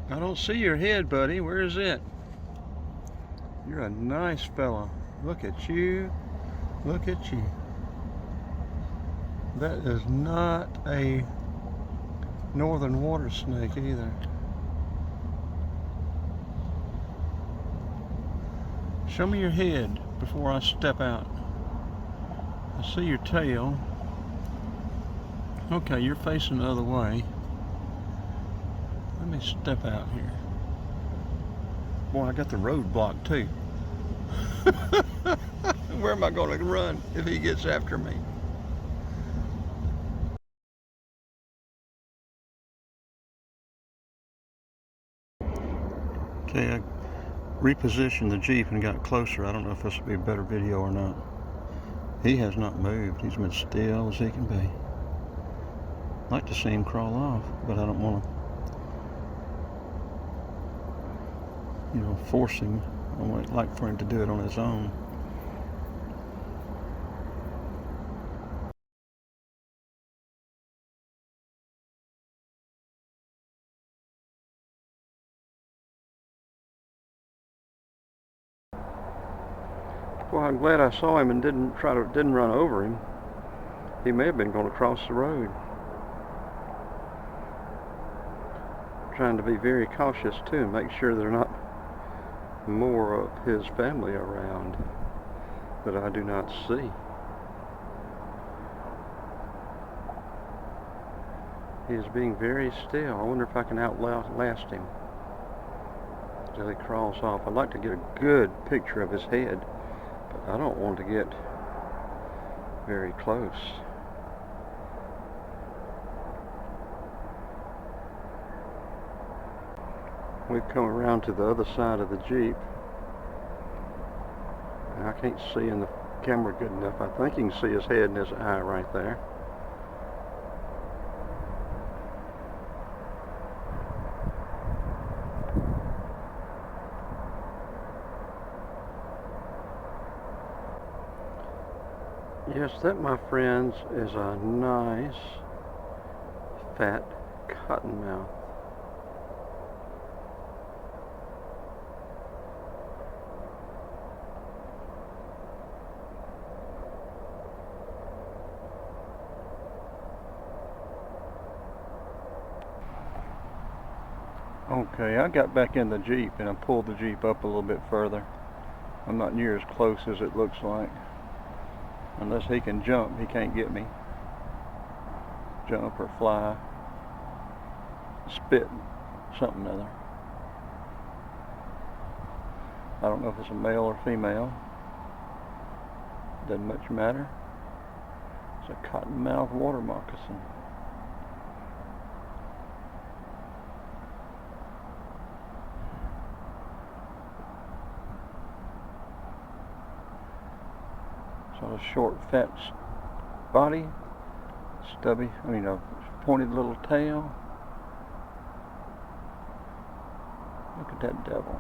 I don't see your head, buddy. Where is it? You're a nice fella. Look at you. Look at you. That is not a northern water snake either. Show me your head before I step out. I see your tail. Okay, you're facing the other way. Let me step out here. Boy, I got the road blocked too. Where am I going to run if he gets after me? Okay, I repositioned the Jeep and got closer. I don't know if this will be a better video or not. He has not moved. He's been still as he can be. I'd like to see him crawl off, but I don't want to, force him. I would like for him to do it on his own. Well, I'm glad I saw him and didn't run over him. He may have been going to cross the road. Trying to be very cautious too, make sure there are not more of his family around that I do not see. He is being very still. I wonder if I can outlast him until he crawls off. I'd like to get a good picture of his head, but I don't want to get very close. We've come around to the other side of the Jeep. And I can't see in the camera good enough. I think you can see his head and his eye right there. Yes, that, my friends, is a nice fat cottonmouth. Okay, I got back in the Jeep and I pulled the Jeep up a little bit further. I'm not near as close as it looks like. Unless he can jump, he can't get me. Jump or fly. Spit, something or other. I don't know if it's a male or female. Doesn't much matter. It's a cottonmouth water moccasin. So a short, fat body, stubby, pointed little tail. Look at that devil.